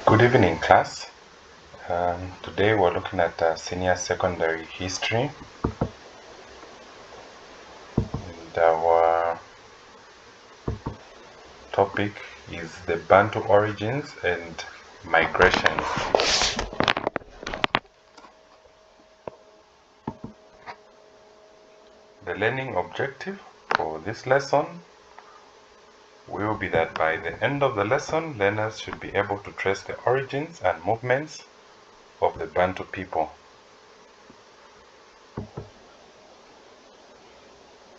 Good evening, class. Today we're looking at senior secondary history, and our topic is the Bantu origins and migrations. The learning objective for this lesson will be that by the end of the lesson, learners should be able to trace the origins and movements of the Bantu people.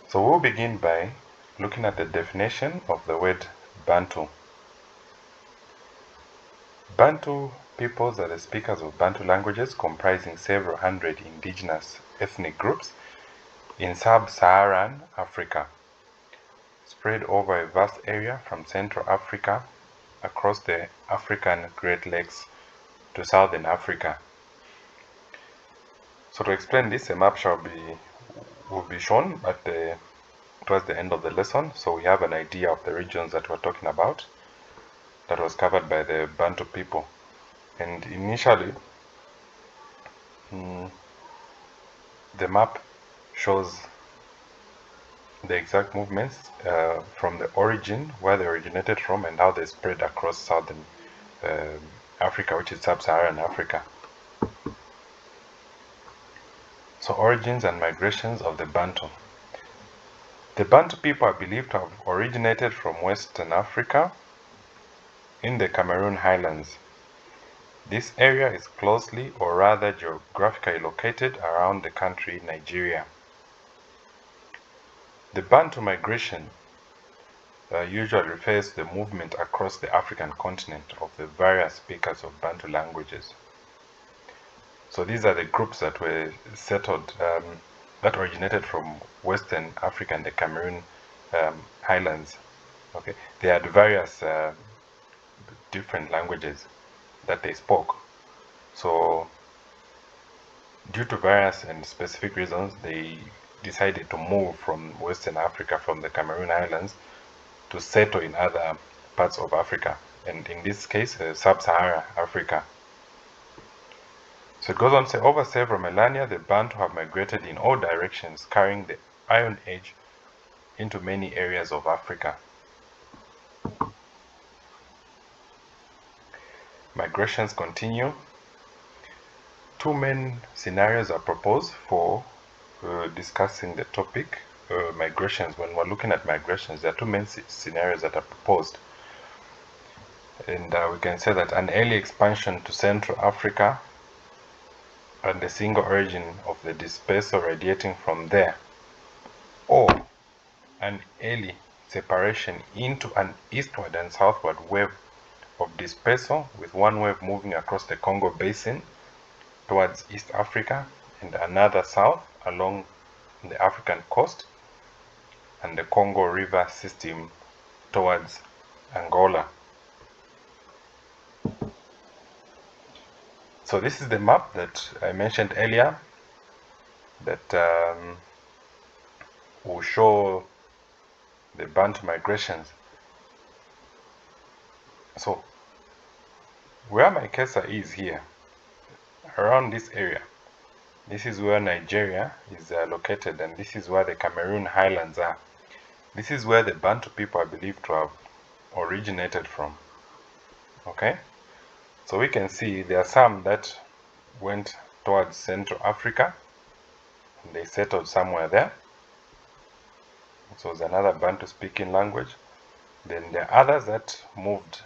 So we'll begin by looking at the definition of the word Bantu. Bantu peoples are the speakers of Bantu languages comprising several hundred indigenous ethnic groups in sub-Saharan Africa, spread over a vast area from Central Africa across the African Great Lakes to Southern Africa. So to explain this, a map will be shown towards the end of the lesson, so we have an idea of the regions that we're talking about that was covered by the Bantu people. And initially, the map shows the exact movements from the origin, where they originated from, and how they spread across southern Africa, which is sub-Saharan Africa. So origins and migrations of the Bantu. The Bantu people are believed to have originated from Western Africa in the Cameroon Highlands. This area is closely, or rather geographically, located around the country Nigeria. The Bantu migration usually refers to the movement across the African continent of the various speakers of Bantu languages. So these are the groups that were settled, that originated from Western Africa and the Cameroon Highlands. Okay, they had various different languages that they spoke. So due to various and specific reasons, they decided to move from Western Africa, from the Cameroon Islands, to settle in other parts of Africa, and in this case, sub-Saharan Africa. So it goes on to say, over several millennia, the Bantu have migrated in all directions, carrying the Iron Age into many areas of Africa. Migrations continue. Two main scenarios are proposed for discussing the topic migrations. When we're looking at migrations, there are two main scenarios that are proposed, and we can say that an early expansion to Central Africa and the single origin of the dispersal radiating from there, or an early separation into an eastward and southward wave of dispersal, with one wave moving across the Congo Basin towards East Africa and another south along the African coast and the Congo River system towards Angola. So this is the map that I mentioned earlier that will show the Bantu migrations. So where my cursor is here, around this area, this is where Nigeria is located, and this is where the Cameroon Highlands are. This is where the Bantu people are believed to have originated from. Okay, so we can see there are some that went towards Central Africa, and they settled somewhere there. So it's another Bantu speaking language. Then there are others that moved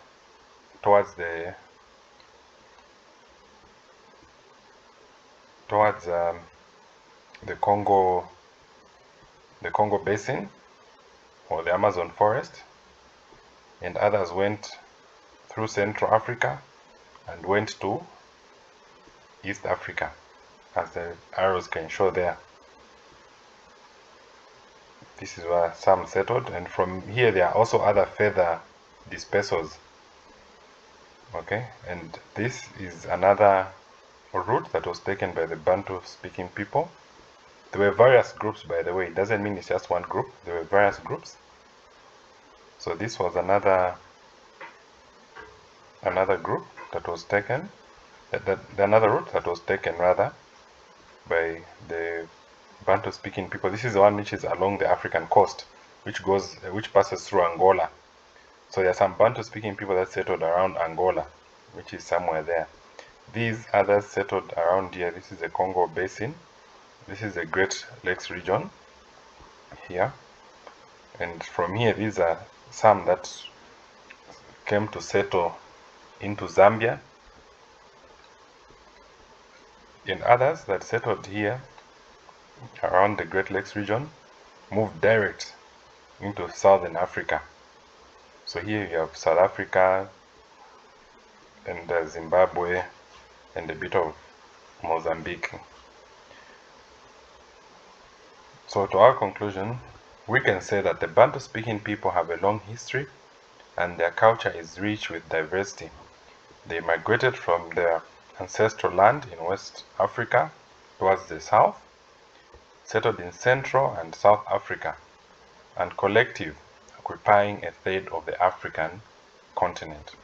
towards the Congo Basin or the Amazon forest, and others went through Central Africa and went to East Africa, as the arrows can show there. This is where some settled, and from here there are also other further dispersals. Okay, and this is another route that was taken by the Bantu speaking people. There were various groups, by the way. It doesn't mean it's just one group. There were various groups. So this was another group that was taken, another route that was taken rather by the Bantu speaking people. This is the one which is along the African coast, which passes through Angola. So there are some Bantu speaking people that settled around Angola, which is somewhere there. These others settled around here. This is the Congo Basin. This is the Great Lakes region here. And from here, these are some that came to settle into Zambia. And others that settled here around the Great Lakes region moved direct into Southern Africa. So here you have South Africa and Zimbabwe and a bit of Mozambique. So to our conclusion, we can say that the Bantu speaking people have a long history and their culture is rich with diversity. They migrated from their ancestral land in West Africa towards the south, settled in Central and South Africa, and collective, occupying a third of the African continent.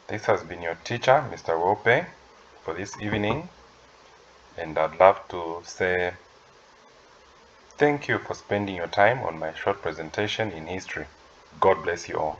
This has been your teacher, Mr. Wope, for this evening, and I'd love to say thank you for spending your time on my short presentation in history. God bless you all.